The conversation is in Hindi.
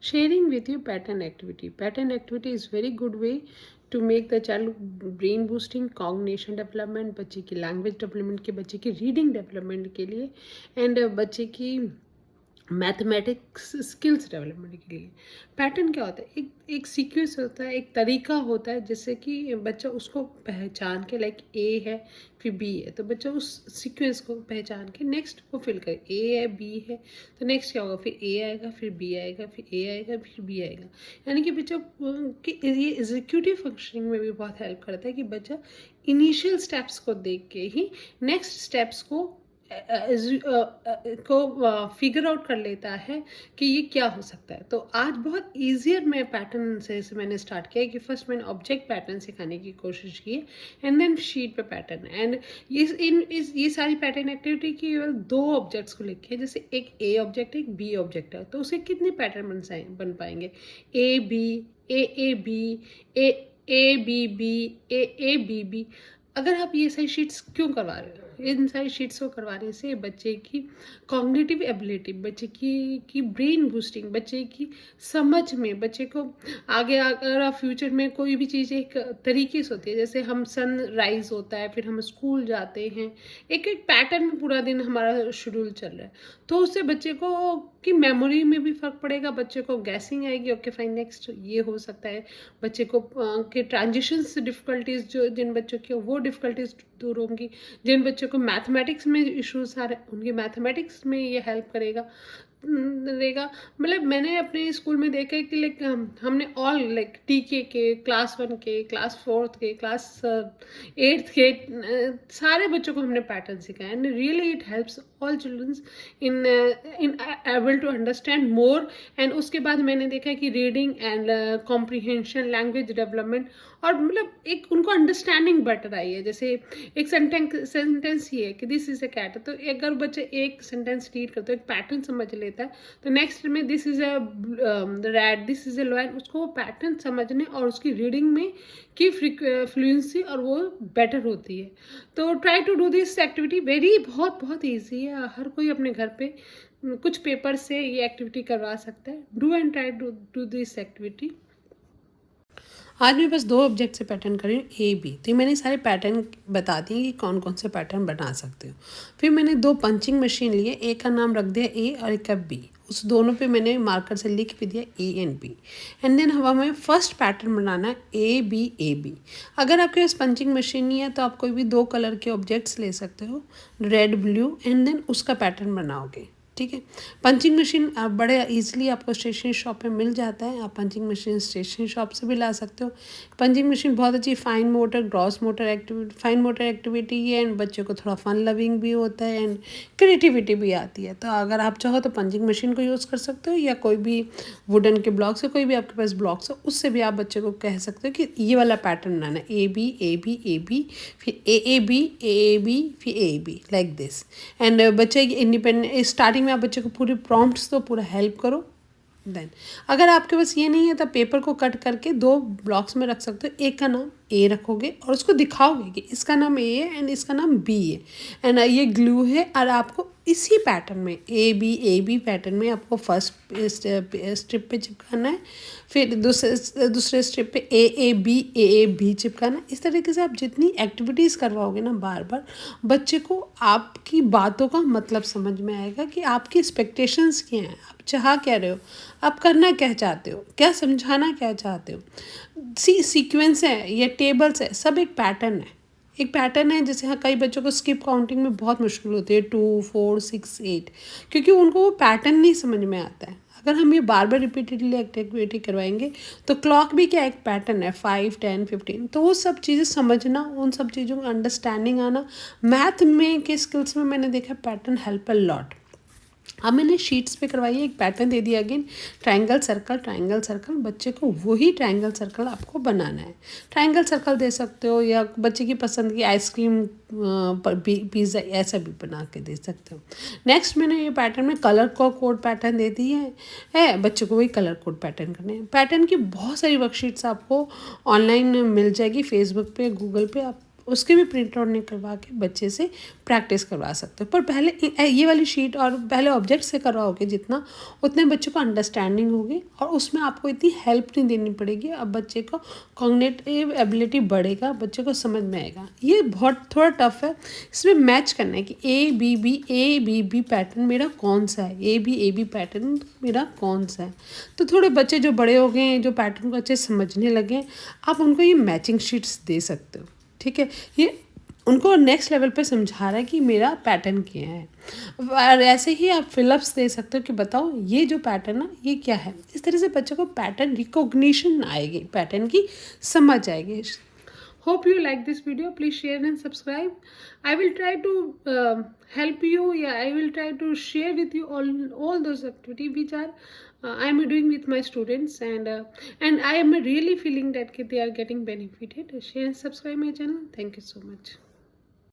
Sharing with you pattern activity. Pattern activity is very good way to make the child brain boosting, cognition development, बच्चे की लैंग्वेज डेवलपमेंट के, बच्चे की रीडिंग डेवलपमेंट के लिए, एंड बच्चे की मैथमेटिक्स स्किल्स डेवलपमेंट के लिए। पैटर्न क्या होता है? एक सीक्वेंस होता है, एक तरीका होता है, जिससे कि बच्चा उसको पहचान के, लाइक ए है फिर बी है, तो बच्चा उस सीक्वेंस को पहचान के नेक्स्ट वो फिल करे। ए है, बी है, तो नेक्स्ट क्या होगा? फिर ए आएगा, फिर बी आएगा, फिर ए आएगा, फिर बी आएगा। यानी कि बच्चा कि ये एग्जीक्यूटिव फंक्शनिंग में भी बहुत हेल्प करता है कि बच्चा इनिशियल स्टेप्स को देख के ही नेक्स्ट स्टेप्स को फिगर आउट कर लेता है कि ये क्या हो सकता है। तो आज बहुत ईजियर मैं पैटर्न से मैंने स्टार्ट किया कि फर्स्ट मैंने ऑब्जेक्ट पैटर्न सिखाने की कोशिश की, एंड देन शीट पे पैटर्न, एंड ये सारी पैटर्न एक्टिविटी की केवल 2 ऑब्जेक्ट्स को लिखे, जैसे एक ए ऑब्जेक्ट है, एक बी ऑब्जेक्ट है, तो उसे कितने पैटर्न बन पाएंगे? A B, A B, A A B B, A B B. अगर आप ये सारी शीट्स क्यों करवा रहे हो? इन सारी शीट्स को करवाने से बच्चे की कॉग्निटिव एबिलिटी, बच्चे की ब्रेन बूस्टिंग, बच्चे की समझ में, बच्चे को आगे अगर फ्यूचर में कोई भी चीज़ एक तरीके से होती है, जैसे हम सन राइज होता है, फिर हम स्कूल जाते हैं, एक एक पैटर्न में पूरा दिन हमारा शेड्यूल चल रहा है, तो उससे बच्चे को की मेमोरी में भी फ़र्क पड़ेगा, बच्चे को गैसिंग आएगी, ओके फाइन नेक्स्ट ये हो सकता है, बच्चे को के ट्रांजिशंस डिफ़िकल्टीज जो जिन बच्चों की वो डिफ़िकल्टीज दूर होंगी, जिन बच्चों को मैथमेटिक्स में इश्यूज आ रहे हैं उनकी मैथमेटिक्स में ये हेल्प करेगा रहेगा। मतलब मैंने अपने स्कूल में देखा है कि लाइक हमने ऑल लाइक टीके के, क्लास 1 के, क्लास 4th के, क्लास 8th के सारे बच्चों को हमने पैटर्न सिखाया, and really it helps all childrens in in able to understand more. And उसके बाद मैंने देखा कि reading and comprehension, language development, और मतलब एक उनको अंडरस्टैंडिंग बेटर आई है। जैसे एक सेंटेंस ही है कि दिस इज अ कैट, तो अगर बच्चे एक सेंटेंस रीड करते हो, एक पैटर्न समझ लेता है, तो नेक्स्ट में this is a rat, this is a lion, उसको वो पैटर्न समझने और उसकी रीडिंग में की फ्लुएंसी और वो बेटर होती है। तो try to do this activity, very बहुत बहुत ईजी है, हर कोई अपने घर पे कुछ पेपर से ये एक्टिविटी करवा सकता है। Do and try to do this activity. आज मैं बस 2 ऑब्जेक्ट से पैटर्न कर रही हूँ, ए बी, तो मैंने सारे पैटर्न बता दिए कि कौन कौन से पैटर्न बना सकते हो। फिर मैंने 2 पंचिंग मशीन लिए, एक का नाम रख दिया ए और एक का बी, उस दोनों पे मैंने मार्कर से लिख भी दिया A and B, and then हमें फर्स्ट पैटर्न बनाना है ए बी। अगर आपके पास पंचिंग मशीन नहीं है तो आप कोई भी 2 कलर के ऑब्जेक्ट्स ले सकते हो, रेड ब्लू, एंड देन उसका पैटर्न बनाओगे। ठीक है। पंचिंग मशीन आप बड़े ईजिली आपको स्टेशनरी शॉप में मिल जाता है, आप पंचिंग मशीन स्टेशनरी शॉप से भी ला सकते हो। पंचिंग मशीन बहुत अच्छी fine motor, gross motor activity, fine motor activity है, एंड बच्चों को थोड़ा फन लविंग भी होता है, एंड क्रिएटिविटी भी आती है। तो अगर आप चाहो तो पंचिंग मशीन को यूज़ कर सकते हो, या कोई भी वुडन के ब्लॉक्स से, कोई भी आपके पास ब्लॉक्स हो, उससे भी आप बच्चे को कह सकते हो कि ये वाला पैटर्न बनाना है, A B A B A B, फिर ए बी, फिर A B, like this. And बच्चे इंडिपेंडेंट स्टार्टिंग में आप बच्चे को पूरे प्रॉम्प्ट्स दो, पूरा हेल्प करो। देन अगर आपके पास ये नहीं है तो पेपर को कट करके 2 ब्लॉक्स में रख सकते हो, एक का नाम ए रखोगे और उसको दिखाओगे कि इसका नाम ए है एंड इसका नाम बी है, एंड ये ग्लू है, और आपको इसी पैटर्न में ए बी पैटर्न में आपको फर्स्ट स्ट्रिप पे चिपकाना है, फिर दूसरे स्ट्रिप पे ए बी चिपकाना। इस तरीके से आप जितनी एक्टिविटीज़ करवाओगे ना बार बार, बच्चे को आपकी बातों का मतलब समझ में आएगा कि आपकी एक्सपेक्टेशंस क्या हैं, आप चाह क्या रहे हो, आप करना क्या चाहते हो, क्या समझाना क्या चाहते हो। सीक्वेंस है, ये टेबल्स है, सब एक पैटर्न है, एक पैटर्न है। जैसे हाँ, कई बच्चों को स्किप काउंटिंग में बहुत मुश्किल होती है, 2 4 6 8, क्योंकि उनको वो पैटर्न नहीं समझ में आता है। अगर हम ये बार बार रिपीटेडली एक्टिविटी करवाएंगे तो क्लॉक भी क्या एक पैटर्न है, 5 10 15, तो वो सब चीज़ें समझना, उन सब चीज़ों का अंडरस्टैंडिंग आना, मैथ में के स्किल्स में मैंने देखा पैटर्न हेल्प अ लॉट। अब मैंने शीट्स पे करवाई है, एक पैटर्न दे दिया, अगेन ट्रायंगल सर्कल, बच्चे को वही ट्रायंगल सर्कल आपको बनाना है। ट्रायंगल सर्कल दे सकते हो, या बच्चे की पसंद की आइसक्रीम, पिज़्ज़ा, ऐसा भी बना के दे सकते हो। नेक्स्ट मैंने ये पैटर्न में कलर को कोड पैटर्न दे दी है बच्चों को वही कलर कोड पैटर्न करने हैं। पैटर्न की बहुत सारी वर्कशीट्स आपको ऑनलाइन मिल जाएगी, फेसबुक पे, गूगल पे, आप उसके भी प्रिंट आउट निकलवा के बच्चे से प्रैक्टिस करवा सकते हो। पर पहले ये वाली शीट और पहले ऑब्जेक्ट से करवाओगे जितना, उतने बच्चों को अंडरस्टैंडिंग होगी और उसमें आपको इतनी हेल्प नहीं देनी पड़ेगी। अब बच्चे को कॉग्निटिव एबिलिटी बढ़ेगा, बच्चे को समझ में आएगा। ये बहुत थोड़ा टफ है, इसमें मैच करना है कि ए बी बी पैटर्न मेरा कौन सा है, ए बी पैटर्न मेरा कौन सा है। तो थोड़े बच्चे जो बड़े हो गए हैं, जो पैटर्न को अच्छे समझने लगे, आप उनको ये मैचिंग शीट्स दे सकते हो। ठीक है, ये उनको नेक्स्ट लेवल पे समझा रहा है कि मेरा पैटर्न क्या है। और ऐसे ही आप फिलअप्स दे सकते हो कि बताओ ये जो पैटर्न है ये क्या है। इस तरह से बच्चों को पैटर्न रिकॉग्निशन आएगी, पैटर्न की समझ आएगी। Hope you like this video. Please share and subscribe. I will try to help you. Yeah, I will try to share with you all those activities which are I am doing with my students, and I am really feeling that they are getting benefited. Share and subscribe my channel. Thank you so much.